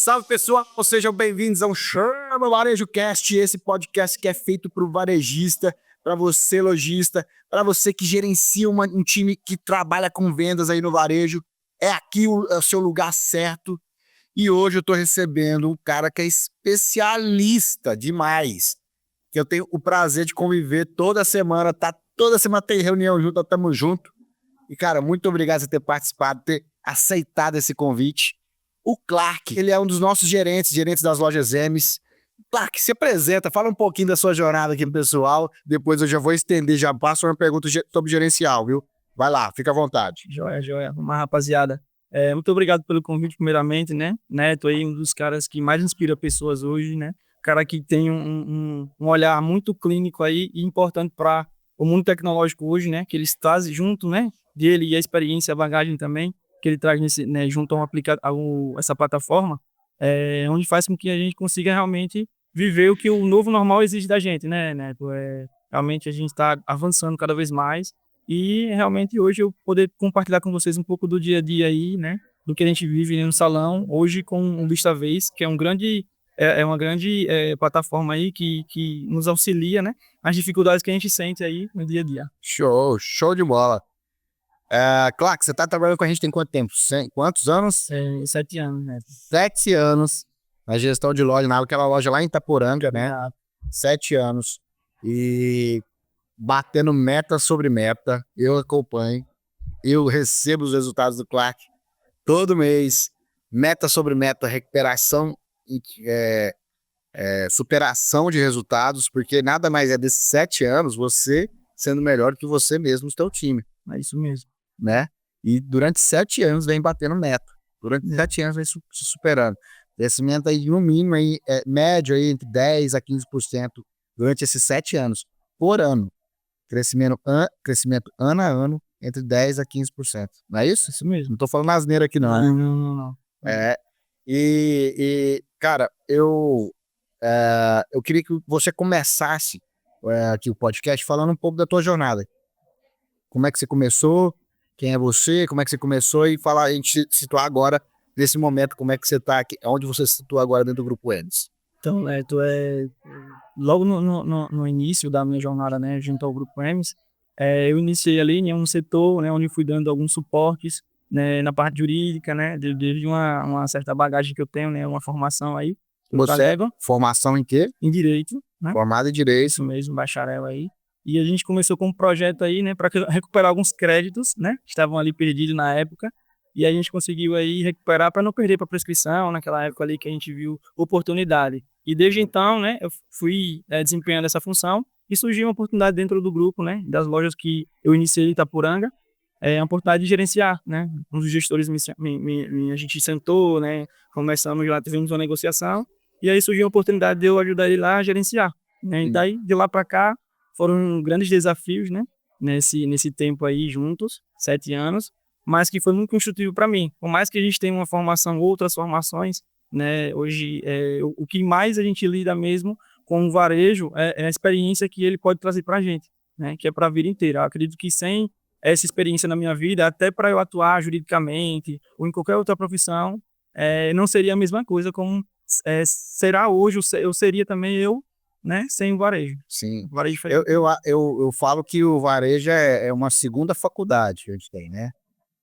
Salve pessoal, sejam bem-vindos ao Chama Varejo Cast, esse podcast que é feito para o varejista, para você lojista, para você que gerencia um time que trabalha com vendas aí no varejo. É aqui o seu lugar certo. E hoje eu estou recebendo um cara que é especialista demais, que eu tenho o prazer de conviver toda semana, toda semana tem reunião junto, estamos juntos. E cara, muito obrigado por ter participado, ter aceitado esse convite. O Clark, ele é um dos nossos gerentes das lojas Hermes. Clark, se apresenta, fala um pouquinho da sua jornada aqui pessoal, depois eu já vou estender, já passo uma pergunta sobre gerencial, viu? Vai lá, fica à vontade. Joia. Uma rapaziada. Muito obrigado pelo convite, primeiramente, né? Neto aí, um dos caras que mais inspira pessoas hoje, né? Cara que tem um olhar muito clínico aí e importante para o mundo tecnológico hoje, né? Que eles trazem junto, né? Dele e a experiência, a bagagem também, que ele traz né, junto essa plataforma, onde faz com que a gente consiga realmente viver o que o novo normal exige da gente, né, Neto? Realmente a gente está avançando cada vez mais e realmente hoje eu poder compartilhar com vocês um pouco do dia a dia aí, né, do que a gente vive no salão, hoje com o VistaVez, que é uma grande plataforma aí que nos auxilia, né, as dificuldades que a gente sente aí no dia a dia. Show de bola. Clark, você tá trabalhando com a gente tem quanto tempo? Quantos anos? 7 anos, né? 7 anos na gestão de loja, naquela loja lá em Itaporanga, né? 7 anos. E batendo meta sobre meta, eu acompanho, eu recebo os resultados do Clark todo mês, meta sobre meta, recuperação, superação de resultados, porque nada mais é desses 7 anos você sendo melhor que você mesmo no seu time. É isso mesmo. Né? E durante 7 anos vem batendo meta. Durante 7 anos vem se superando. Crescimento aí, no mínimo, aí, médio aí, entre 10% a 15% durante esses 7 anos. Por ano. Crescimento ano a ano, entre 10% a 15%. Não é isso? Isso mesmo. Não tô falando asneira aqui, não. Não. Cara, eu queria que você começasse aqui o podcast falando um pouco da tua jornada. Como é que você começou? Quem é você? Como é que você começou? E falar, a gente se situar agora, nesse momento, como é que você está aqui, onde você se situa agora dentro do Grupo Hermes? Então, Neto, logo no início da minha jornada, né, junto ao Grupo Hermes, eu iniciei ali em um setor, né, onde fui dando alguns suportes, né, na parte jurídica, né, desde uma certa bagagem que eu tenho, né, uma formação aí. Você, formação em quê? Em Direito, né? Formado em Direito. Isso mesmo, bacharel aí. E a gente começou com um projeto aí, né, para recuperar alguns créditos, né, que estavam ali perdidos na época. E a gente conseguiu aí recuperar para não perder para prescrição, naquela época ali que a gente viu oportunidade. E desde então, né, eu fui desempenhando essa função e surgiu uma oportunidade dentro do grupo, né, das lojas que eu iniciei em Itaporanga, a oportunidade de gerenciar, né. Um dos gestores a gente sentou, né, começamos lá, tivemos uma negociação e aí surgiu a oportunidade de eu ajudar ele lá a gerenciar, né. E daí, de lá para cá, foram grandes desafios, né, nesse tempo aí juntos, 7 anos, mas que foi muito construtivo para mim. Por mais que a gente tenha uma formação, outras formações, né, hoje o que mais a gente lida mesmo com o varejo é a experiência que ele pode trazer para a gente, né, que é para a vida inteira. Eu acredito que sem essa experiência na minha vida, até para eu atuar juridicamente ou em qualquer outra profissão, não seria a mesma coisa como será hoje, eu seria também eu, né, sem o varejo. Sim. O varejo eu falo que o varejo é uma segunda faculdade que a gente tem, né?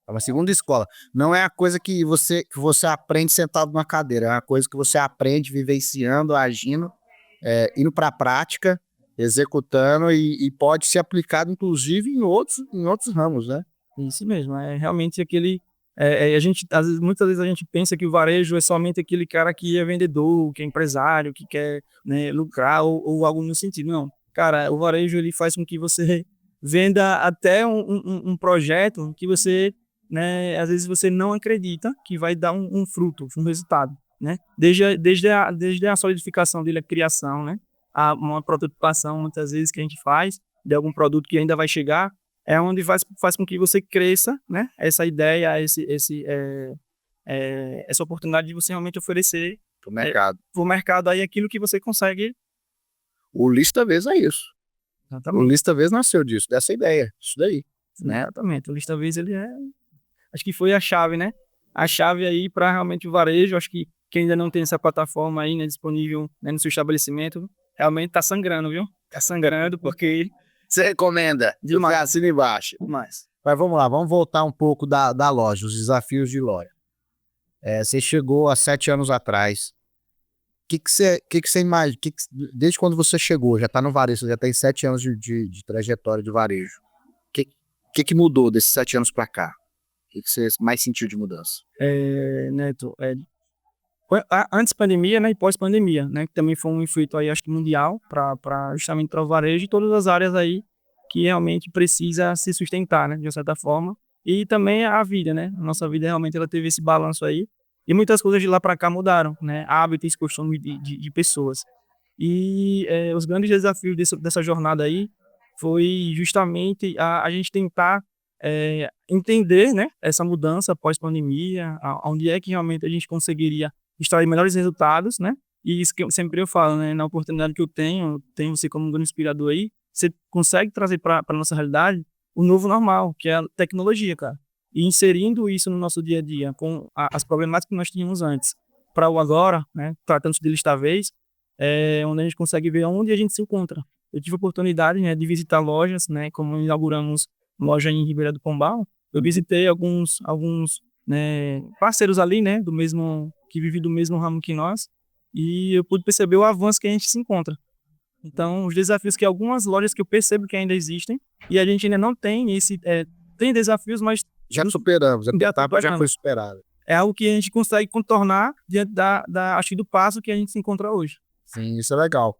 É uma segunda escola. Não é a coisa que você aprende sentado numa cadeira, é uma coisa que você aprende vivenciando, agindo, indo para a prática, executando e pode ser aplicado, inclusive, em outros ramos, né? Isso mesmo, é realmente aquele... muitas vezes a gente pensa que o varejo é somente aquele cara que é vendedor, que é empresário, que quer, né, lucrar ou algo no sentido. Não, cara, o varejo ele faz com que você venda até um projeto que você, né, às vezes você não acredita que vai dar um fruto, um resultado, né? Desde a solidificação dele, a criação, né? Uma prototipação, muitas vezes, que a gente faz de algum produto que ainda vai chegar, é onde faz com que você cresça, né? Essa ideia, essa oportunidade de você realmente oferecer pro mercado aí aquilo que você consegue. O ListaVez é isso. Exatamente. O ListaVez nasceu disso, dessa ideia, isso daí. Né? Exatamente. O ListaVez, ele acho que foi a chave, né? A chave aí para realmente o varejo, acho que que ainda não tem essa plataforma aí, né, disponível, né, no seu estabelecimento, realmente tá sangrando, viu? Tá sangrando porque Você recomenda? Demais. Eu assino embaixo. demais. Mas vamos lá, vamos voltar um pouco da loja, os desafios de loja. Você chegou há 7 anos atrás. O que você imagina? Desde quando você chegou, já está no varejo, você já tem 7 anos de trajetória de varejo. O que mudou desses 7 anos para cá? O que você mais sentiu de mudança? Neto, antes pandemia, né, e pós-pandemia, né, que também foi um efeito aí, acho que mundial, para justamente para o varejo e todas as áreas aí que realmente precisa se sustentar, né, de uma certa forma. E também a vida, né, a nossa vida realmente ela teve esse balanço aí. E muitas coisas de lá para cá mudaram, né, hábitos, costumes de pessoas. E os grandes desafios dessa jornada aí foi justamente a gente tentar entender, né, essa mudança pós-pandemia, onde é que realmente a gente conseguiria extrair melhores resultados, né? E isso que sempre eu falo, né, na oportunidade que eu tenho você como um grande inspirador aí, você consegue trazer para a nossa realidade o novo normal, que é a tecnologia, cara. E inserindo isso no nosso dia a dia, com as problemáticas que nós tínhamos antes, para o agora, né, tratando-se de listáveis, onde a gente consegue ver onde a gente se encontra. Eu tive a oportunidade, né, de visitar lojas, né, como inauguramos loja em Ribeira do Pombal. Eu visitei alguns né, parceiros ali, né, que vivem do mesmo ramo que nós, e eu pude perceber o avanço que a gente se encontra. Então, os desafios que algumas lojas que eu percebo que ainda existem, e a gente ainda não tem tem desafios, mas Já superamos, a Já etapa já superamos. foi superada. é algo que a gente consegue contornar diante acho que do passo que a gente se encontra hoje. Sim, isso é legal.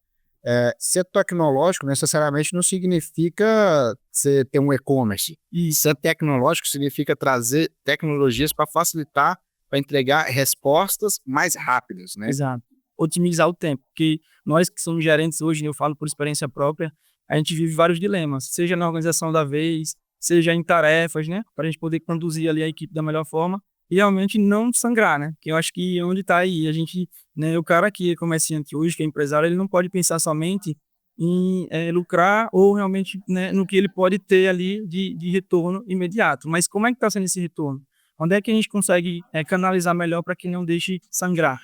Ser tecnológico necessariamente não significa você ter um e-commerce. E Ser tecnológico significa trazer tecnologias para facilitar, para entregar respostas mais rápidas, né? Exato. Otimizar o tempo, porque nós que somos gerentes hoje, eu falo por experiência própria, a gente vive vários dilemas, seja na organização da vez, seja em tarefas, né, para a gente poder conduzir ali a equipe da melhor forma e realmente não sangrar, né, que eu acho que é onde está aí, a gente, né, o cara que é comerciante hoje, que é empresário, ele não pode pensar somente em lucrar ou realmente, né, no que ele pode ter ali de retorno imediato, mas como é que está sendo esse retorno? Onde é que a gente consegue canalizar melhor para que não deixe sangrar?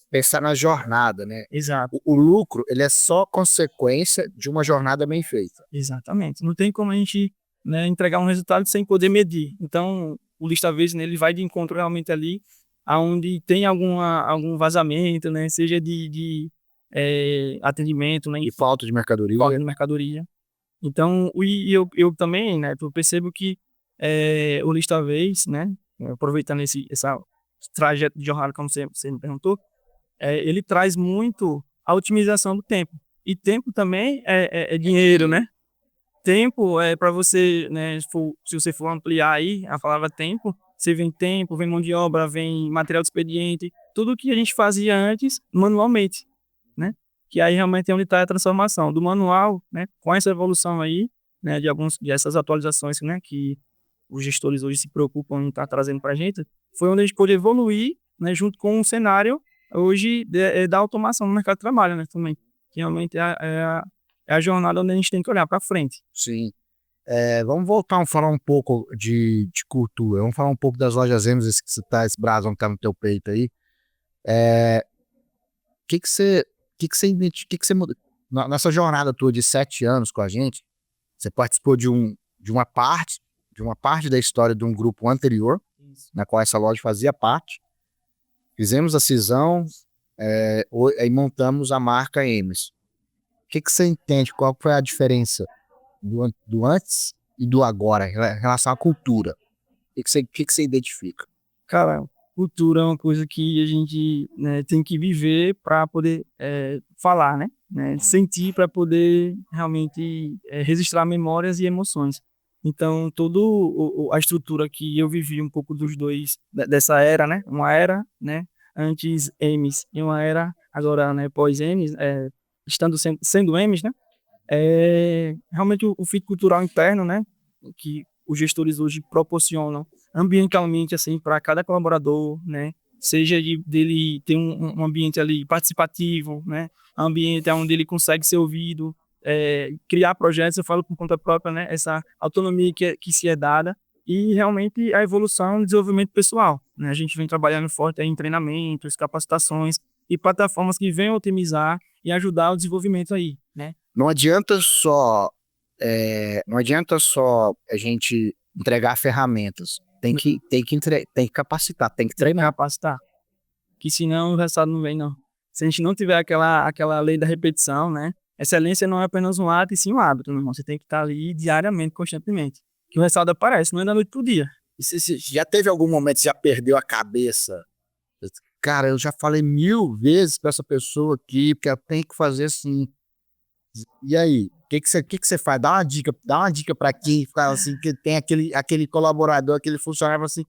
Pensar na jornada, né? Exato. O lucro, ele é só consequência de uma jornada bem feita. Exatamente. Não tem como a gente, né, entregar um resultado sem poder medir. Então, o lista vez, né, ele vai de encontro realmente ali aonde tem algum vazamento, né, seja de atendimento, né, E falta de mercadoria. falta de mercadoria. Então, eu também, né, eu percebo que o lista vez, né, aproveitando essa trajeto de jornada, como você me perguntou, ele traz muito a otimização do tempo. E tempo também é dinheiro, né? Tempo é para você, né? Se você for ampliar aí a palavra tempo, você vem tempo, vem mão de obra, vem material de expediente, tudo que a gente fazia antes manualmente, né? Que aí realmente é onde está a transformação do manual, né? Com essa evolução aí, né? Dessas atualizações, né? Que os gestores hoje se preocupam em estar trazendo para a gente, foi onde a gente pôde evoluir, né? Junto com um cenário hoje da automação no mercado de trabalho, né? Também, que realmente é a jornada onde a gente tem que olhar para frente. Sim. Vamos voltar a falar um pouco de cultura. Vamos falar um pouco das lojas Emes, esse brasão que tá no teu peito aí. O que você muda? Nessa jornada tua de 7 anos com a gente, você participou de uma parte da história de um grupo anterior, na qual essa loja fazia parte. Fizemos a cisão, e montamos a marca Emes. O que você entende? Qual foi a diferença do antes e do agora em relação à cultura? O que você identifica? Cara, cultura é uma coisa que a gente, né, tem que viver para poder falar, né? Sentir para poder realmente registrar memórias e emoções. Então, toda a estrutura que eu vivi um pouco dos dois, dessa era, né? Uma era, né? Antes Emes e uma era agora, né? Pós Emes, sendo Emes, né? Realmente o fit cultural interno, né? Que os gestores hoje proporcionam ambientalmente assim para cada colaborador, né? Seja dele ter um ambiente ali participativo, né? Ambiente onde ele consegue ser ouvido, criar projetos. Eu falo por conta própria, né? Essa autonomia que se é dada e realmente a evolução e desenvolvimento pessoal, né? A gente vem trabalhando forte aí em treinamentos, capacitações e plataformas que venham otimizar e ajudar o desenvolvimento aí, né? Não adianta só, não adianta só a gente entregar ferramentas. Tem que capacitar, tem que treinar. Capacitar. Que senão o resultado não vem, não. Se a gente não tiver aquela lei da repetição, né? Excelência não é apenas um ato, e sim um hábito, meu irmão. Você tem que estar ali diariamente, constantemente. Que o resultado aparece, não é da noite pro dia. E você já teve algum momento que você já perdeu a cabeça? Cara, eu já falei 1000 vezes pra essa pessoa aqui, porque ela tem que fazer assim. E aí? O que você faz? Dá uma dica pra quem fala assim, que tem aquele colaborador, aquele funcionário assim,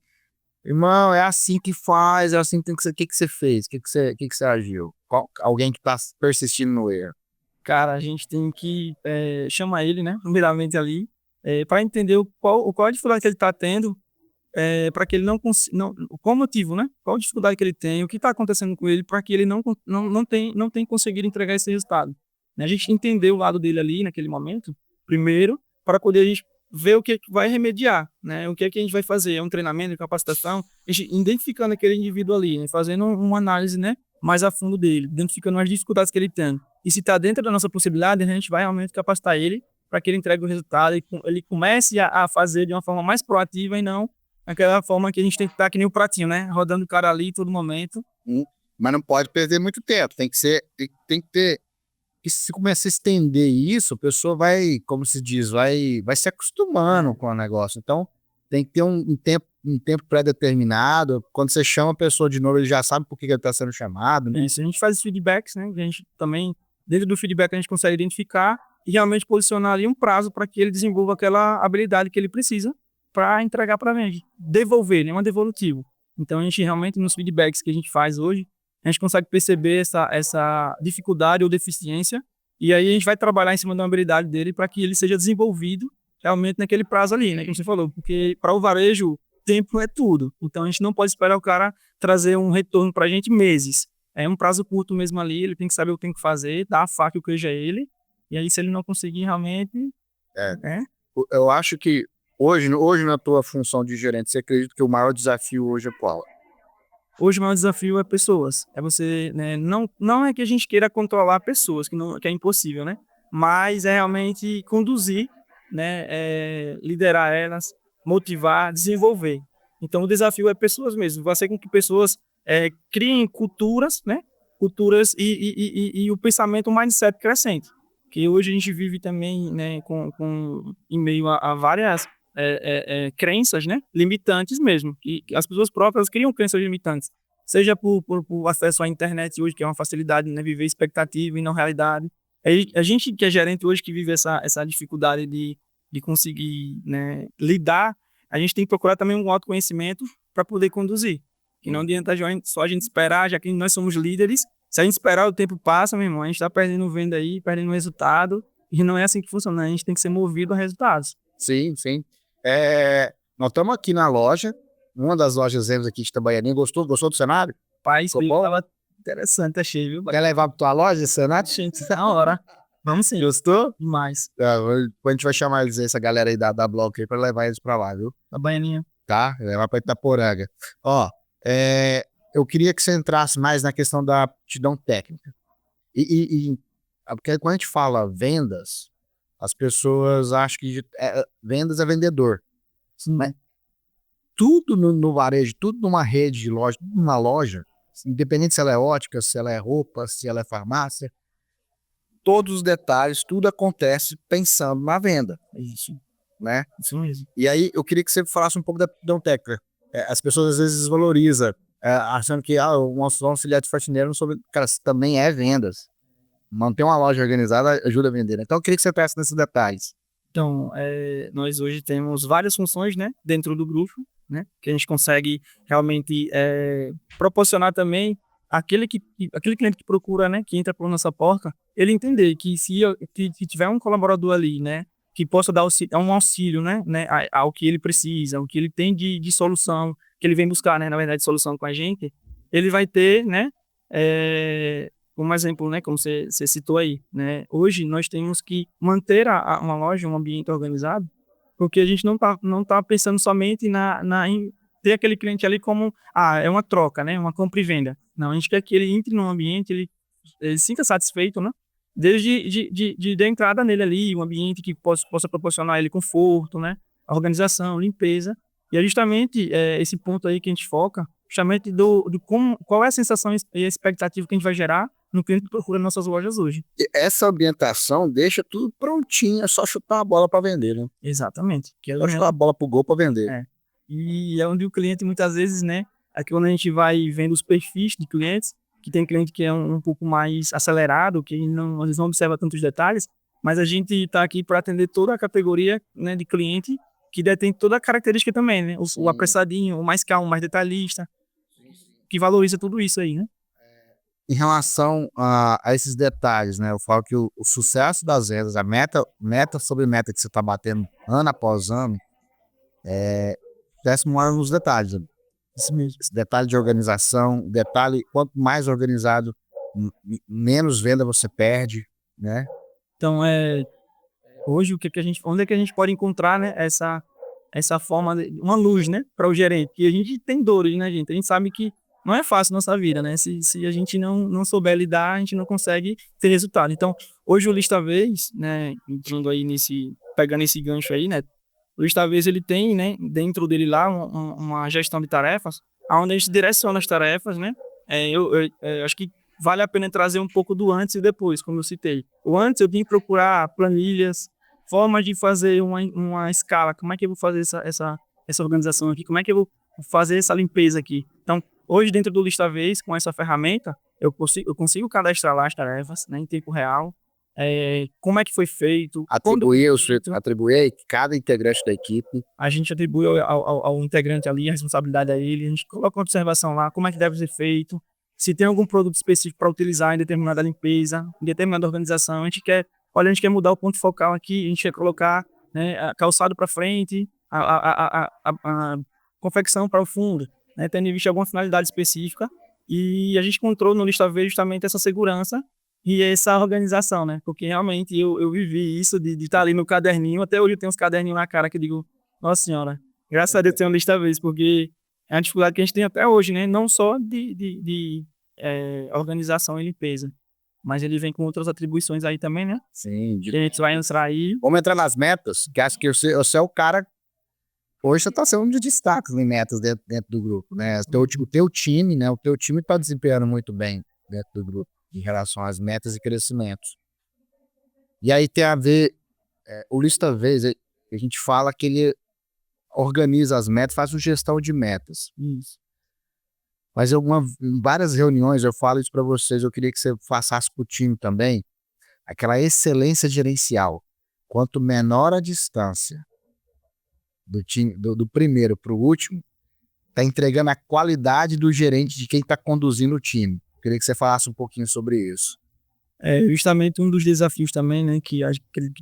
irmão, é assim que faz, é assim que tem que ser. O que você fez? O que você agiu? Alguém que tá persistindo no erro. Cara, a gente tem que chamar ele, né? Primeiramente ali, para entender qual a dificuldade que ele está tendo, para que ele qual o motivo, né? Qual a dificuldade que ele tem, o que está acontecendo com ele, para que ele não tenha conseguido entregar esse resultado. Né? A gente entender o lado dele ali naquele momento, primeiro, para poder a gente ver o que vai remediar, né? O que a gente vai fazer, é um treinamento, de capacitação, a gente identificando aquele indivíduo ali, né? Fazendo uma análise, né? Mais a fundo dele, identificando as dificuldades que ele tem. E se está dentro da nossa possibilidade, a gente vai realmente capacitar ele para que ele entregue o resultado e ele comece a fazer de uma forma mais proativa e não aquela forma que a gente tem que estar que nem o pratinho, né? Rodando o cara ali todo momento. Mas não pode perder muito tempo. Tem que ter. E se começar a estender isso, a pessoa vai, como se diz, vai se acostumando com o negócio. Então, tem que ter um tempo pré-determinado. Quando você chama a pessoa de novo, ele já sabe por que ele está sendo chamado, né? Isso, a gente faz os feedbacks, né? A gente também, dentro do feedback, a gente consegue identificar e realmente posicionar ali um prazo para que ele desenvolva aquela habilidade que ele precisa para entregar para a gente. Devolver, né? Um devolutivo. Então, a gente realmente, nos feedbacks que a gente faz hoje, a gente consegue perceber essa dificuldade ou deficiência e aí a gente vai trabalhar em cima da habilidade dele para que ele seja desenvolvido realmente naquele prazo ali, né? Como você falou, porque para o varejo, tempo é tudo. Então, a gente não pode esperar o cara trazer um retorno para a gente meses. É um prazo curto mesmo ali, ele tem que saber o que tem que fazer, dar a faca e o queijo a ele, e aí se ele não conseguir realmente... Eu acho que hoje na tua função de gerente, você acredita que o maior desafio hoje é qual? Hoje o maior desafio é pessoas. É você, né, não é que a gente queira controlar pessoas, que é impossível, né? Mas é realmente conduzir, né, liderar elas, motivar, desenvolver. Então o desafio é pessoas mesmo, fazer com que pessoas criem culturas, né? Culturas e o pensamento, o mindset crescente. Que hoje a gente vive também, né, em meio a várias crenças, né, limitantes mesmo, que as pessoas próprias criam crenças limitantes, seja por acesso à internet hoje, que é uma facilidade, né, viver expectativa e não realidade. A gente que é gerente hoje, que vive essa dificuldade de conseguir, né, lidar, a gente tem que procurar também um autoconhecimento para poder conduzir. Que não adianta só a gente esperar, já que nós somos líderes, se a gente esperar o tempo passa, meu irmão, a gente está perdendo venda aí, perdendo resultado, e não é assim que funciona, a gente tem que ser movido a resultados. Sim. Nós estamos aqui na loja, uma das lojas aqui de Itabaianinha. Gostou do cenário? Pai, isso tava interessante, achei, viu? Quer levar para tua loja esse cenário? Gente, da hora. Vamos sim. Gostou? Demais. Depois a gente vai chamar eles, essa galera aí da Block aí, para levar eles para lá, viu? A Baianinha. Tá? Levar para Itaporanga. Ó, eu queria que você entrasse mais na questão da aptidão técnica. Porque quando a gente fala vendas, as pessoas acham que vendas é vendedor. Mas tudo no varejo, tudo numa rede de loja, tudo numa loja, independente se ela é ótica, se ela é roupa, se ela é farmácia, todos os detalhes, tudo acontece pensando na venda. Isso. Né? Isso mesmo. E aí eu queria que você falasse um pouco da aptidão técnica. As pessoas às vezes desvalorizam, achando que um auxiliar de faxineiro não soube. Cara, também é vendas. Manter uma loja organizada ajuda a vender. Então eu queria que você peça nesses detalhes. Então, nós hoje temos várias funções, né, dentro do grupo, né, que a gente consegue realmente proporcionar também aquele cliente que procura, né, que entra por nossa porta, ele entender que se tiver um colaborador ali, né, que possa dar um auxílio, né, ao que ele precisa, ao que ele tem de solução, que ele vem buscar, né, na verdade, solução com a gente, ele vai ter, né, como exemplo, né, como você citou aí, né, hoje nós temos que manter uma loja, um ambiente organizado, Porque a gente não tá pensando somente em ter aquele cliente ali como, é uma troca, né? Uma compra e venda. Não, a gente quer que ele entre no ambiente, ele sinta satisfeito, né? Desde de entrada nele ali, um ambiente que possa proporcionar a ele conforto, né? Organização, limpeza. E é justamente esse ponto aí que a gente foca, justamente qual é a sensação e a expectativa que a gente vai gerar no cliente que procura nossas lojas hoje. E essa ambientação deixa tudo prontinho, é só chutar uma bola para vender, né? Exatamente. Que é Só chutar a bola pro gol para vender. É. E é onde o cliente muitas vezes, né? Aqui quando a gente vai vendo os perfis de clientes, que tem cliente que é um pouco mais acelerado, que eles não observa tantos detalhes, mas a gente está aqui para atender toda a categoria, né, de cliente que detém toda a característica também, né? O apressadinho, o mais calmo, o mais detalhista, que valoriza tudo isso aí, né? Em relação a esses detalhes, né? Eu falo que o sucesso das vendas, a meta sobre meta que você está batendo ano após ano, acontece mora nos detalhes. Né? Isso mesmo. Esse detalhe de organização, detalhe, quanto mais organizado, menos venda você perde, né? Então, hoje, onde é que a gente pode encontrar, né, essa forma, uma luz, né, para o gerente? Que a gente tem dores, né, gente? A gente sabe que não é fácil a nossa vida, né? Se a gente não souber lidar, a gente não consegue ter resultado. Então, hoje o Lista Vez, né, entrando aí pegando esse gancho aí, né, o Lista Vez, ele tem, né, dentro dele lá uma gestão de tarefas, onde a gente direciona as tarefas, né? Eu acho que vale a pena trazer um pouco do antes e depois, como eu citei. O antes eu tinha que procurar planilhas, formas de fazer uma escala, como é que eu vou fazer essa organização aqui, como é que eu vou fazer essa limpeza aqui. Então, hoje dentro do Lista Vez, com essa ferramenta, eu consigo cadastrar lá as tarefas, né, em tempo real, como é que foi feito. Atribuir cada integrante da equipe. A gente atribui ao integrante ali a responsabilidade a ele, a gente coloca uma observação lá, como é que deve ser feito, se tem algum produto específico para utilizar em determinada limpeza, em determinada organização, a gente quer mudar o ponto focal aqui, a gente quer colocar, né, calçado para frente, a confecção para o fundo, né, tendo em vista alguma finalidade específica, e a gente encontrou no Lista Verde justamente essa segurança e essa organização, né, porque realmente eu vivi isso de estar ali no caderninho, até hoje eu tenho uns caderninhos na cara que eu digo, nossa senhora, graças a Deus tem um Lista Verde, porque é uma dificuldade que a gente tem até hoje, né? Não só de organização e limpeza, mas ele vem com outras atribuições aí também, né? Sim. Que a gente vai entrar aí. Vamos entrar nas metas, que acho que você é o cara. Hoje você está sendo um de destaques em metas dentro do grupo, né? O teu time, né? O teu time está desempenhando muito bem dentro do grupo em relação às metas e crescimentos. E aí tem a ver, o Lista Vez, a gente fala que ele organiza as metas, faz sugestão de metas. Isso. Mas em várias reuniões eu falo isso para vocês, eu queria que você passasse para o time também, aquela excelência gerencial. Quanto menor a distância do time, do primeiro para o último, está entregando a qualidade do gerente, de quem está conduzindo o time. Eu queria que você falasse um pouquinho sobre isso. Justamente um dos desafios também, né, que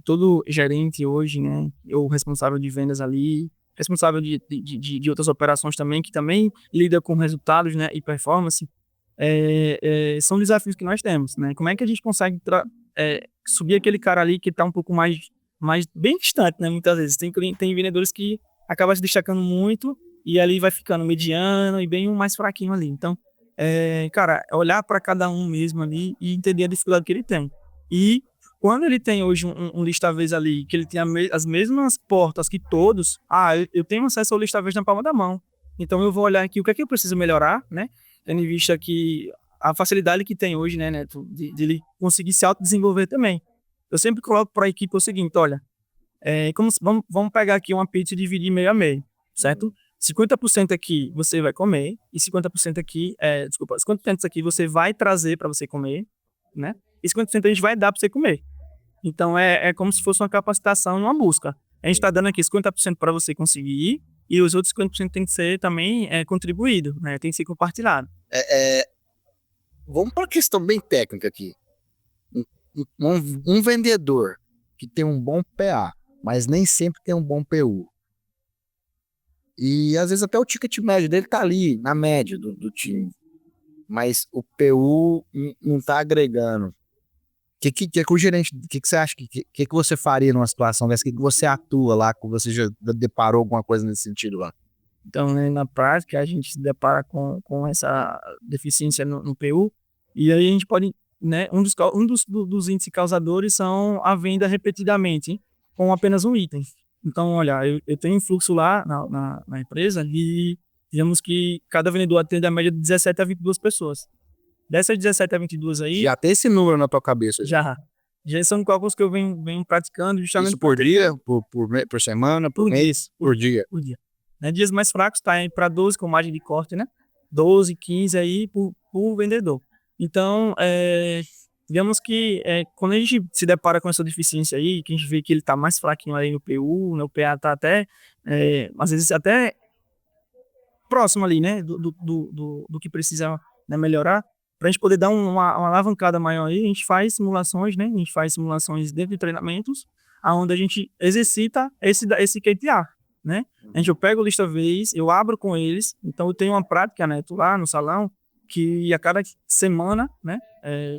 todo gerente hoje, né, ou responsável de vendas ali, responsável de outras operações também, que também lida com resultados, né, e performance, são desafios que nós temos, né? Como é que a gente consegue subir aquele cara ali que está um pouco mais bem distante, né? Muitas vezes tem vendedores que acabam se destacando muito e ali vai ficando mediano e bem um mais fraquinho ali. Então, cara, olhar para cada um mesmo ali e entender a dificuldade que ele tem. E quando ele tem hoje um Lista Vez ali, que ele tem as mesmas portas que todos, eu tenho acesso ao Lista Vez na palma da mão. Então eu vou olhar aqui o que é que eu preciso melhorar, né? Tendo em vista que a facilidade que tem hoje, né, Neto, de ele conseguir se autodesenvolver também. Eu sempre coloco para a equipe o seguinte, olha, vamos pegar aqui uma pizza e dividir meio a meio, certo? 50% aqui você vai comer e 50% aqui, 50% aqui você vai trazer para você comer, né? E 50% a gente vai dar para você comer. Então, é como se fosse uma capacitação e uma busca. A gente está dando aqui 50% para você conseguir e os outros 50% tem que ser também contribuído, né? Tem que ser compartilhado. Vamos para uma questão bem técnica aqui. Um vendedor que tem um bom PA, mas nem sempre tem um bom PU. E às vezes até o ticket médio dele tá ali, na média do time. Mas o PU não tá agregando. O que o gerente, que você acha, que você faria numa situação dessa? Que você atua lá, que você já deparou alguma coisa nesse sentido lá? Então, né, na prática, a gente se depara com essa deficiência no PU, e aí a gente pode, né, dos índices causadores são a venda repetidamente com apenas um item. Então, olha, eu tenho um fluxo lá na empresa e digamos que cada vendedor atende a média de 17 a 22 pessoas. Dessas 17 a 22 aí... Já tem esse número na tua cabeça? Já são cálculos que eu venho praticando justamente... Isso por dia, por semana, por mês? Por dia. Por dia. Né, dias mais fracos tá para 12 com margem de corte, né? 12, 15 aí por vendedor. Então, digamos que quando a gente se depara com essa deficiência aí, que a gente vê que ele tá mais fraquinho aí no PU, né? O PA tá até, às vezes até próximo ali, né? Do que precisa, né, melhorar. Para a gente poder dar uma alavancada maior aí, a gente faz simulações, né? A gente faz simulações dentro de treinamentos, onde a gente exercita esse KPA, né? Eu pego o lista vez, eu abro com eles, então eu tenho uma prática, né, lá no salão, que a cada semana, né,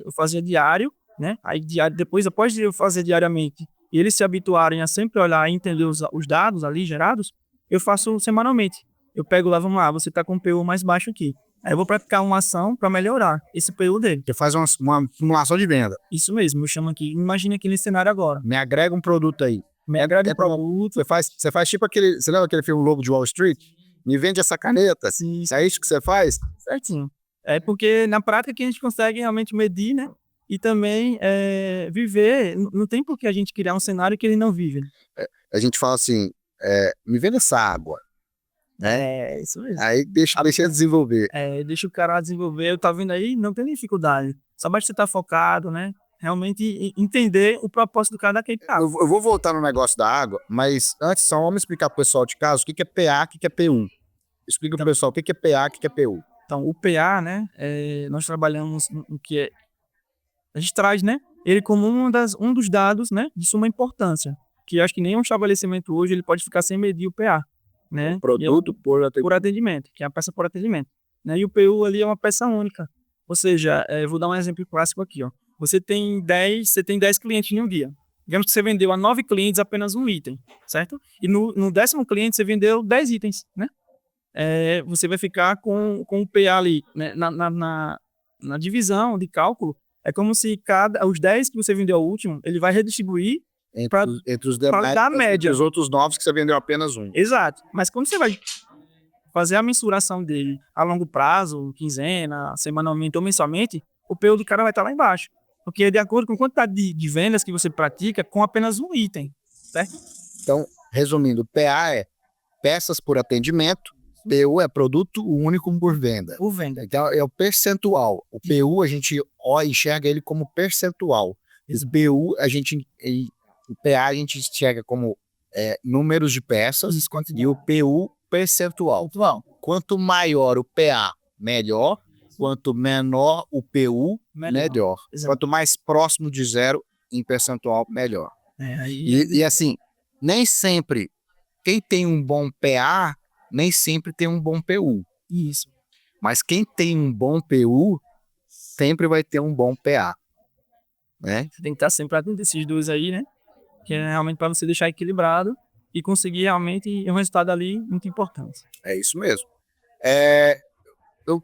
eu fazia diário, né, aí depois, após de eu fazer diariamente, e eles se habituarem a sempre olhar e entender os dados ali gerados, eu faço semanalmente. Eu pego lá, vamos lá, você tá com o PU mais baixo aqui. Aí eu vou praticar uma ação para melhorar esse PU dele. Você faz uma simulação de venda. Isso mesmo, eu chamo aqui, imagina aqui nesse cenário agora. Me agrega um produto aí. Me agrega um produto. Você faz tipo aquele... Você lembra aquele filme Lobo de Wall Street? Me vende essa caneta. Sim. É isso que você faz? Certinho. É porque na prática que a gente consegue realmente medir, né? E também viver. Não tem por que a gente criar um cenário que ele não vive. A gente fala assim, me vende essa água. Né? Isso mesmo. Aí deixa desenvolver. Deixa o cara desenvolver. Eu tá vendo aí, não tem dificuldade. Só basta você estar focado, né? Realmente entender o propósito do cara daquele carro. Eu vou voltar no negócio da água, mas antes só vamos explicar pro pessoal de casa o que é PA, o que é P1. Explica pro pessoal o que é PA, o que é PU. Então, o PA, né, nós trabalhamos no que é... A gente traz, né, ele como um dos dados, né, de suma importância, que eu acho que nenhum estabelecimento hoje ele pode ficar sem medir o PA, né? Produto por atendimento, que é a peça por atendimento, né? E o PU ali é uma peça única. Ou seja, eu vou dar um exemplo clássico aqui, ó. Você tem 10 clientes em um dia. Digamos que você vendeu a 9 clientes apenas um item, certo? E no 10º cliente você vendeu 10 itens, né? Você vai ficar com o PA ali, né? Na divisão de cálculo, é como se os 10 que você vendeu ao último, ele vai redistribuir entre os demais, dar a média. Os outros 9 que você vendeu apenas um. Exato. Mas quando você vai fazer a mensuração dele a longo prazo, quinzena, semanalmente ou mensalmente, o PU do cara vai estar lá embaixo. Porque é de acordo com a quantidade de vendas que você pratica com apenas um item, certo? Então, resumindo, PA é peças por atendimento, PU é produto único por venda. Por venda. Então, é o percentual. O PU, a gente enxerga ele como percentual. O PA a gente enxerga como números de peças e o PU percentual. Quanto maior o PA, melhor. Quanto menor o PU, melhor. Quanto mais próximo de zero em percentual, melhor. E assim, nem sempre quem tem um bom PA, nem sempre tem um bom PU. Isso. Mas quem tem um bom PU, sempre vai ter um bom PA. Né? Você tem que estar sempre atento a esses dois aí, né? Que é realmente para você deixar equilibrado e conseguir realmente um resultado ali muito importante. É isso mesmo.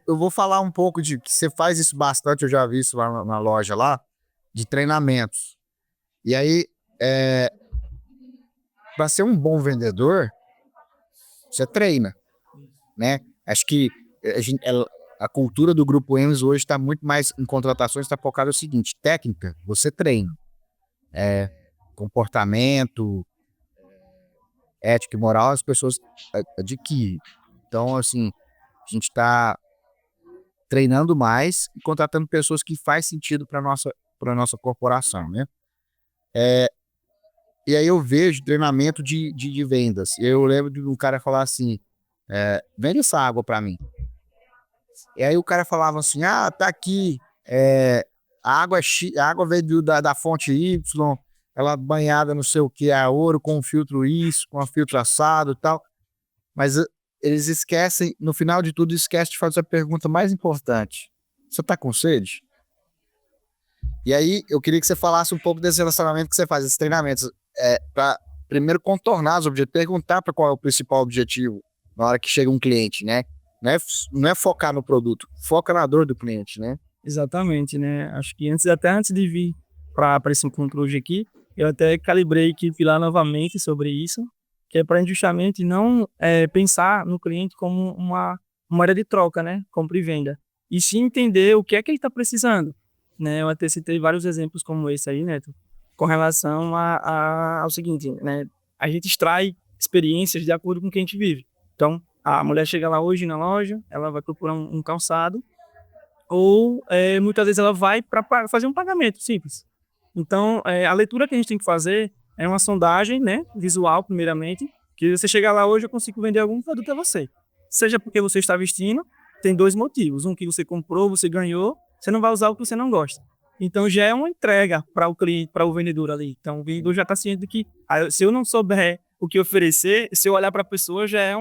Eu vou falar um pouco de que você faz isso bastante, eu já vi isso lá na loja lá, de treinamentos. E aí, para ser um bom vendedor, você treina, né? Acho que a cultura do Grupo Emes hoje está muito mais em contratações, está focada no seguinte: técnica, você treina. Comportamento, ética e moral, as pessoas adquirem. Então, assim, a gente está treinando mais e contratando pessoas que faz sentido para nossa corporação, né? E aí eu vejo treinamento de vendas. Eu lembro de um cara falar assim, vende essa água para mim. E aí o cara falava assim, tá aqui, a água veio da fonte Y, ela banhada não sei o que, a ouro, com um filtro isso, com um filtro assado e tal. Mas eles esquecem, no final de tudo, esquecem de fazer a pergunta mais importante. Você tá com sede? E aí, eu queria que você falasse um pouco desse relacionamento que você faz, esses treinamentos, para primeiro contornar os objetivos, perguntar para qual é o principal objetivo na hora que chega um cliente, né? Não é focar no produto, foca na dor do cliente, né? Exatamente, né? Acho que até antes de vir para esse encontro hoje aqui, eu até calibrei a equipe lá novamente sobre isso, que é para justamente não pensar no cliente como uma moeda de troca, né? Compra e venda. E sim entender o que é que ele está precisando, né? Eu até citei vários exemplos como esse aí, Neto, com relação ao seguinte, né? A gente extrai experiências de acordo com o que a gente vive. Então, a mulher chega lá hoje na loja, ela vai procurar um calçado, ou muitas vezes ela vai para fazer um pagamento simples. Então, a leitura que a gente tem que fazer é uma sondagem, né, visual, primeiramente, que você chegar lá hoje, eu consigo vender algum produto a você. Seja porque você está vestindo, tem 2 motivos. Um que você comprou, você ganhou, você não vai usar o que você não gosta. Então, já é uma entrega para o cliente, para o vendedor ali. Então, o vendedor já está ciente de que, se eu não souber o que oferecer, se eu olhar para a pessoa, já é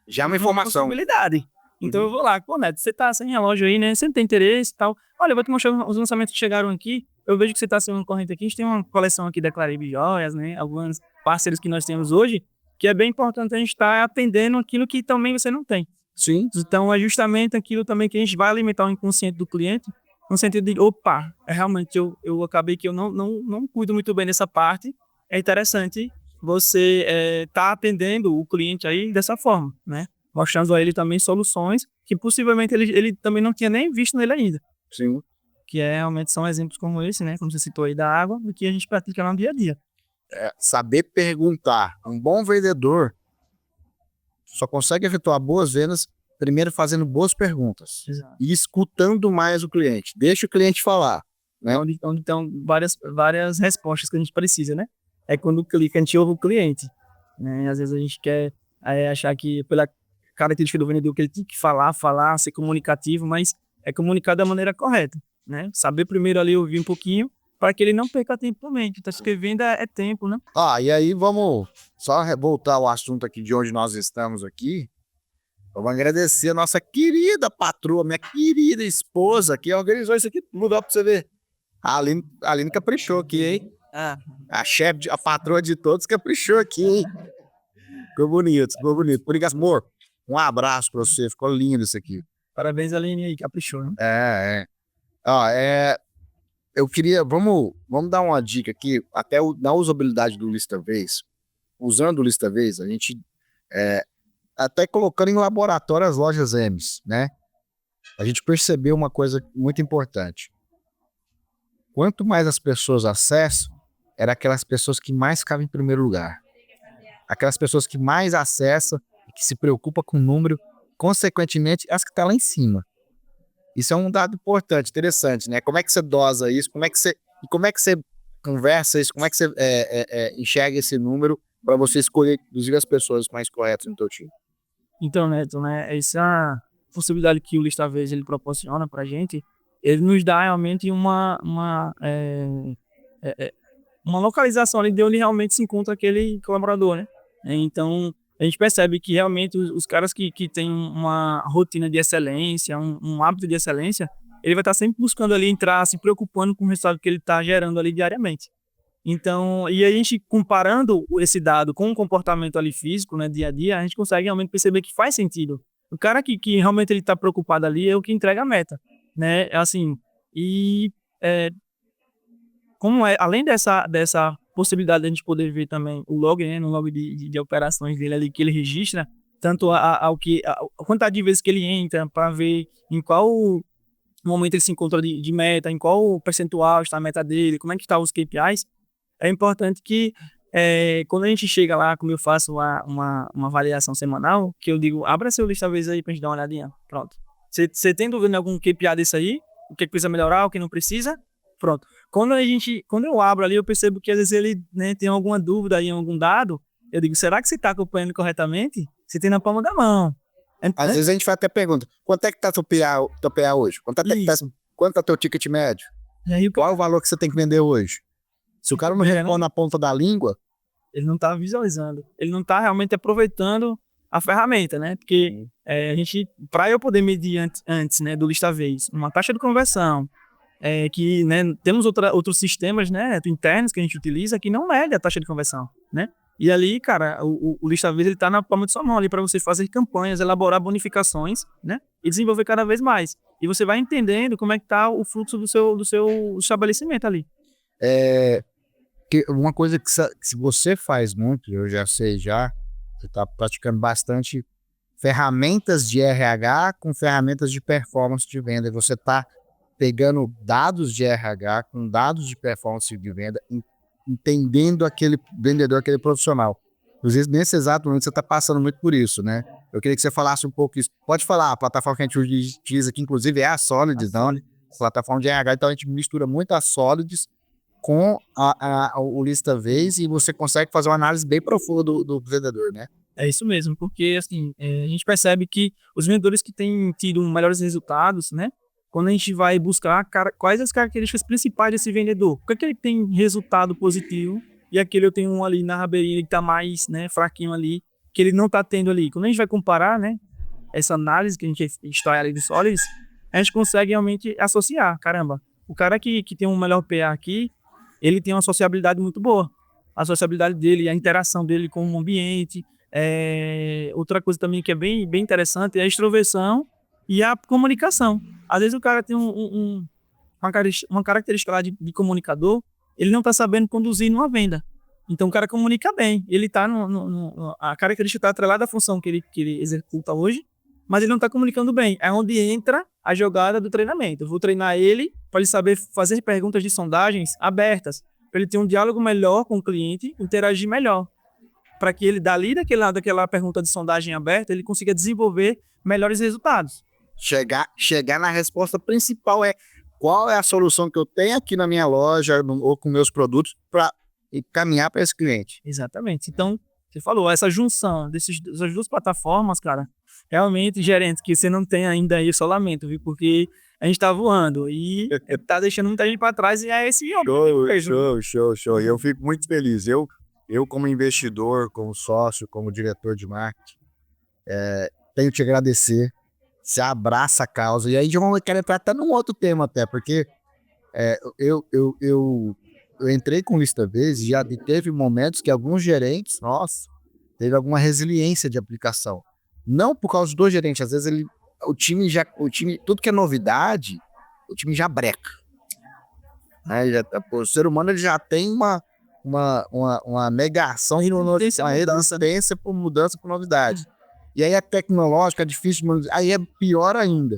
Já é uma informação. possibilidade. Então eu vou lá, pô, Neto, você tá sem relógio aí, né? Você não tem interesse e tal. Olha, eu vou te mostrar os lançamentos que chegaram aqui. Eu vejo que você tá sem uma corrente aqui. A gente tem uma coleção aqui da Claribe Joias, né? Alguns parceiros que nós temos hoje, que é bem importante a gente estar atendendo aquilo que também você não tem. Sim. Então é justamente aquilo também que a gente vai alimentar o inconsciente do cliente, no sentido de, opa, realmente eu acabei que eu não cuido muito bem dessa parte. É interessante você tá atendendo o cliente aí dessa forma, né? Mostrando a ele também soluções que possivelmente ele também não tinha nem visto nele ainda. Sim. Que realmente são exemplos como esse, né? Como você citou aí da água, do que a gente pratica no dia a dia. Saber perguntar. Um bom vendedor só consegue efetuar boas vendas primeiro fazendo boas perguntas. Exato. E escutando mais o cliente. Deixa o cliente falar. Né? Onde estão várias respostas que a gente precisa, né? É quando clica, a gente ouve o cliente. Né? Às vezes a gente quer achar que pela característica do vendedor que ele tem que falar, ser comunicativo, mas é comunicar da maneira correta, né? Saber primeiro ali ouvir um pouquinho para que ele não perca tempo também. Tá escrevendo é tempo, né? E aí vamos só voltar ao assunto aqui de onde nós estamos aqui. Vamos agradecer a nossa querida patroa, minha querida esposa que organizou isso aqui tudo, ó, pra você ver. A Aline caprichou aqui, hein? A chefe, a patroa de todos caprichou aqui, hein? Ficou bonito. Por amor, um abraço pra você, ficou lindo isso aqui. Parabéns, Aline, aí, caprichou, né? Eu queria, vamos dar uma dica aqui, até na usabilidade do ListaVez. Usando o ListaVez, a gente até colocando em laboratório as lojas M's, né? A gente percebeu uma coisa muito importante. Quanto mais as pessoas acessam, eram aquelas pessoas que mais ficavam em primeiro lugar. Aquelas pessoas que mais acessam e que se preocupam com o número, consequentemente, as que estão lá em cima. Isso é um dado importante, interessante, né? Como é que você dosa isso? Como é que você conversa isso? Como é que você enxerga esse número para você escolher, inclusive, as pessoas mais corretas no teu time? Então, Neto, né? Essa possibilidade que o ListaVez ele proporciona para a gente, ele nos dá realmente uma localização ali de onde realmente se encontra aquele colaborador, né? Então, a gente percebe que realmente os caras que têm uma rotina de excelência, um hábito de excelência, ele vai estar sempre buscando ali entrar, se preocupando com o resultado que ele está gerando ali diariamente. Então, e a gente comparando esse dado com o comportamento ali físico, né, dia a dia, a gente consegue realmente perceber que faz sentido. O cara que realmente ele está preocupado ali é o que entrega a meta, né? Assim, e como além dessa possibilidade de a gente poder ver também o log, né, no log de operações dele ali que ele registra, tanto a quantidade de vezes que ele entra para ver em qual momento ele se encontra de meta, em qual percentual está a meta dele, como é que estão os KPIs, é importante que quando a gente chega lá, como eu faço uma avaliação semanal, que eu digo, abra seu ListaVez aí pra gente dar uma olhadinha. Pronto. Você tem dúvida em algum KPI desse aí? O que precisa melhorar, o que não precisa? Pronto. Quando eu abro ali, eu percebo que às vezes ele, né, tem alguma dúvida em algum dado, eu digo, será que você está acompanhando corretamente? Você tem na palma da mão. Às vezes a gente faz até pergunta, quanto é que tá teu PA hoje? Quanto tá teu ticket médio? Qual é o valor que você tem que vender hoje? Se o cara não responde na ponta da língua, ele não está visualizando, ele não está realmente aproveitando a ferramenta, né? Porque a gente, para eu poder medir antes, né, do ListaVez, uma taxa de conversão, que, né, temos outros sistemas, né, internos que a gente utiliza que não mede a taxa de conversão, né? E ali, cara, o Lista Vez, ele tá na palma de sua mão ali para você fazer campanhas, elaborar bonificações, né? E desenvolver cada vez mais. E você vai entendendo como é que tá o fluxo do seu estabelecimento ali. Uma coisa que se você faz muito, eu já sei você tá praticando bastante ferramentas de RH com ferramentas de performance de venda. E você tá pegando dados de RH com dados de performance de venda, entendendo aquele vendedor, aquele profissional. Inclusive, nesse exato momento, você está passando muito por isso, né? Eu queria que você falasse um pouco isso. Pode falar, a plataforma que a gente utiliza aqui, inclusive, é a Solids, não? Plataforma de RH, então a gente mistura muito a Solids com o Lista Vez e você consegue fazer uma análise bem profunda do vendedor, né? É isso mesmo, porque assim, a gente percebe que os vendedores que têm tido melhores resultados, né? Quando a gente vai buscar quais as características principais desse vendedor, por que ele tem resultado positivo e aquele eu tenho um ali na rabeirinha que está mais, né, fraquinho ali, que ele não está tendo ali. Quando a gente vai comparar, né, essa análise que a gente está ali do Solids, a gente consegue realmente associar. Caramba, o cara que tem um melhor PA aqui, ele tem uma sociabilidade muito boa. A sociabilidade dele, a interação dele com o ambiente. Outra coisa também que é bem interessante é a extroversão e a comunicação. Às vezes o cara tem uma característica lá de comunicador, ele não está sabendo conduzir numa venda. Então o cara comunica bem, ele está a característica está atrelada à função que ele executa hoje, mas ele não está comunicando bem. É onde entra a jogada do treinamento. Eu vou treinar ele para ele saber fazer perguntas de sondagens abertas, para ele ter um diálogo melhor com o cliente, interagir melhor, para que ele, dali daquela pergunta de sondagem aberta, ele consiga desenvolver melhores resultados. Chegar na resposta principal qual é a solução que eu tenho aqui na minha loja ou com meus produtos para caminhar para esse cliente. Exatamente. Então, você falou, essa junção dessas duas plataformas, cara, realmente, gerente, que você não tem ainda aí isolamento, viu? Porque a gente tá voando e tá deixando muita gente para trás e é esse Show. E eu fico muito feliz. Eu como investidor, como sócio, como diretor de marketing, tenho que te agradecer. Você abraça a causa. E aí, eu quero entrar até num outro tema até, porque eu entrei com Lista Vez e já teve momentos que alguns gerentes, teve alguma resiliência de aplicação. Não por causa do gerente, às vezes o time, tudo que é novidade, o time já breca. Né? O ser humano ele já tem uma negação, uma resistência por mudança, por novidade. E aí é tecnológico, é difícil, aí é pior ainda.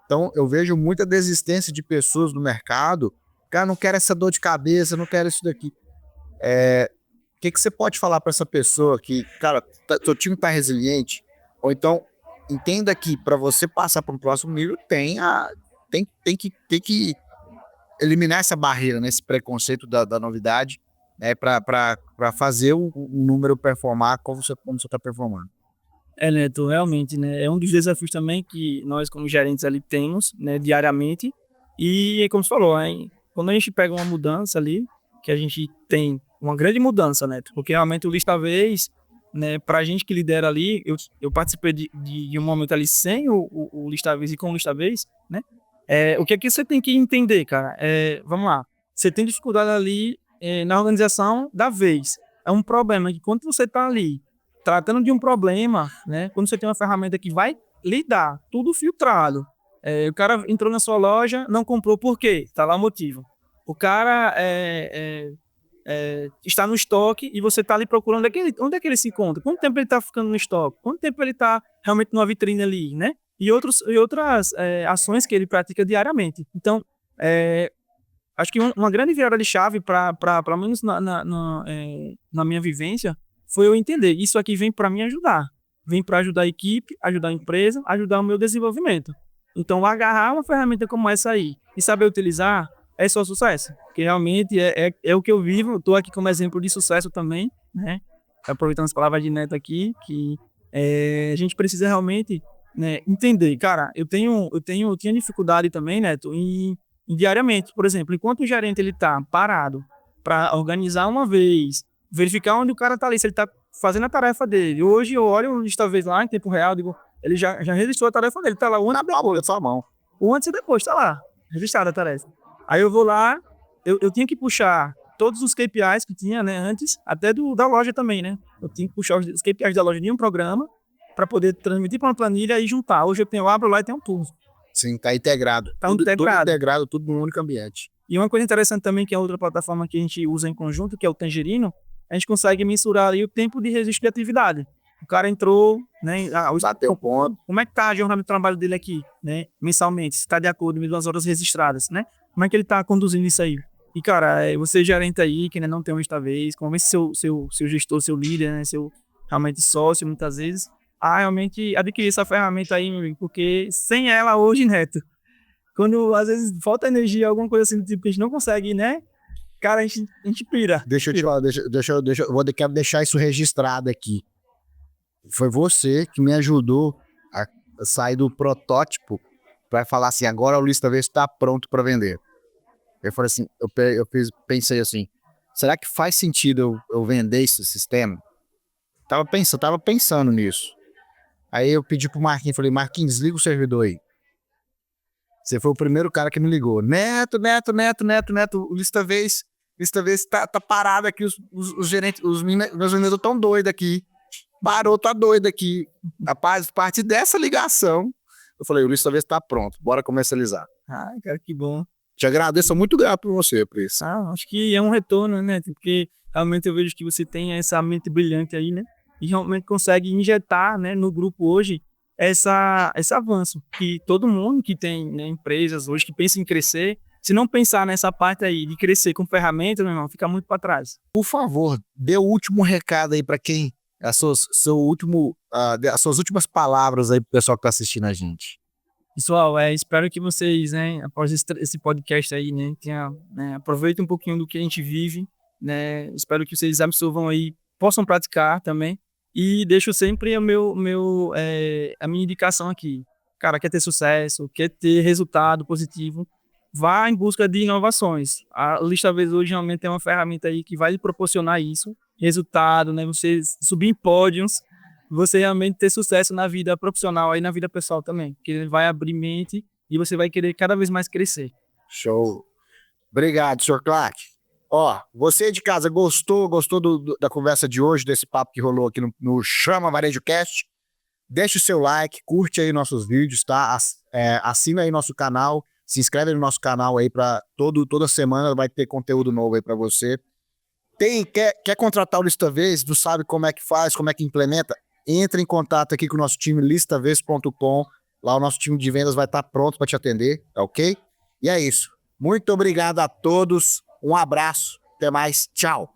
Então eu vejo muita desistência de pessoas no mercado. Cara, não quero essa dor de cabeça, não quero isso daqui. O que você pode falar para essa pessoa que, cara, seu time tá resiliente? Ou então, entenda que para você passar para um próximo nível, tem que eliminar essa barreira, né, esse preconceito da novidade, né, para fazer o número performar como você está performando. Neto, realmente, né, é um dos desafios também que nós como gerentes ali temos, né, diariamente. E como você falou, quando a gente pega uma mudança ali, que a gente tem uma grande mudança, né, porque realmente o Lista Vez, né, pra gente que lidera ali, eu participei de um momento ali sem o Lista Vez e com o Lista Vez, né, o que é que você tem que entender, cara? Vamos lá, você tem dificuldade ali na organização da vez. É um problema que quando você tá ali tratando de um problema, né, quando você tem uma ferramenta que vai lidar, tudo filtrado, o cara entrou na sua loja, não comprou, por quê? Tá lá o motivo. O cara está no estoque e você está ali procurando onde é que ele se encontra, quanto tempo ele está ficando no estoque, quanto tempo ele está realmente numa vitrine ali, né? E outras ações que ele pratica diariamente. Então, acho que uma grande virada de chave para pelo menos na minha vivência foi eu entender, isso aqui vem para me ajudar, vem para ajudar a equipe, ajudar a empresa, ajudar o meu desenvolvimento. Então, agarrar uma ferramenta como essa aí e saber utilizar é só sucesso, porque realmente é o que eu vivo. Estou aqui como exemplo de sucesso também, né? Aproveitando as palavras de Neto aqui, que a gente precisa realmente, né, entender. Cara, eu tinha dificuldade também, Neto, em diariamente, por exemplo, enquanto o gerente ele tá parado para organizar uma vez, verificar onde o cara tá ali, se ele tá fazendo a tarefa dele. Hoje eu olho o Lista Vez lá em tempo real, digo, ele já registrou a tarefa dele, tá lá o antes e depois, tá lá, registrada a tarefa. Aí eu vou lá, eu tinha que puxar todos os KPIs que tinha, né, antes, até da loja também, né? Eu tinha que puxar os KPIs da loja de um programa para poder transmitir para uma planilha e juntar. Hoje eu abro lá e tenho tudo. Sim, tá integrado. Tá Tudo integrado. integrado, tudo no único ambiente. E uma coisa interessante também, que é outra plataforma que a gente usa em conjunto, que é o Tangerino, a gente consegue mensurar ali o tempo de registro de atividade. O cara entrou, né? Bateu o ponto. Como é que tá a jornada de trabalho dele aqui, né? Mensalmente, se tá de acordo com as horas registradas, né? Como é que ele tá conduzindo isso aí? E, cara, você gerente aí, que ainda não tem um vez, convence seu gestor, seu líder, né? Seu realmente sócio, muitas vezes, a realmente adquirir essa ferramenta aí, meu amigo, porque sem ela hoje, Neto, quando às vezes falta energia, alguma coisa assim do tipo que a gente não consegue, né? Cara, a gente pira. Deixa eu te falar, quero deixar isso registrado aqui. Foi você que me ajudou a sair do protótipo para falar assim, agora o Lista Vez está pronto para vender. Eu falei assim, pensei assim, será que faz sentido eu vender esse sistema? Tava pensando nisso. Aí eu pedi pro Marquinhos, falei, Marquinhos, desliga o servidor aí. Você foi o primeiro cara que me ligou. Neto, o Lista Vez tá parado aqui, os gerentes, meus vendedores estão doidos aqui. Parou, tá doido aqui. Rapaz, a partir dessa ligação, eu falei, o Lista Vez tá pronto, bora comercializar. Ah, cara, que bom. Te agradeço, sou muito grato por você, por isso. Acho que é um retorno, né? Porque realmente eu vejo que você tem essa mente brilhante aí, né? E realmente consegue injetar, né, no grupo hoje esse avanço. Que todo mundo que tem, né, empresas hoje que pensa em crescer, se não pensar nessa parte aí de crescer com ferramentas, meu irmão, fica muito para trás. Por favor, dê o último recado aí para quem, as suas últimas palavras aí pro pessoal que tá assistindo a gente. Pessoal, espero que vocês, né, após esse podcast aí, né, aproveitem um pouquinho do que a gente vive, né, espero que vocês absorvam aí, possam praticar também, e deixo sempre a minha indicação aqui. Cara, quer ter sucesso, quer ter resultado positivo, vá em busca de inovações. A Lista Vez hoje realmente é uma ferramenta aí que vai lhe proporcionar isso, resultado, né, você subir em pódios, você realmente ter sucesso na vida profissional e na vida pessoal também, que ele vai abrir mente e você vai querer cada vez mais crescer. Show. Obrigado, Sr. Clark. Ó, você de casa gostou da conversa de hoje, desse papo que rolou aqui no Chama Varejo Cast? Deixa o seu like, curte aí nossos vídeos, tá? Assina aí nosso canal, se inscreve no nosso canal aí para toda semana vai ter conteúdo novo aí para você. Quer contratar o Lista Vez, não sabe como é que faz, como é que implementa? Entre em contato aqui com o nosso time listavez.com. Lá o nosso time de vendas vai estar pronto para te atender, tá ok? E é isso. Muito obrigado a todos. Um abraço. Até mais. Tchau.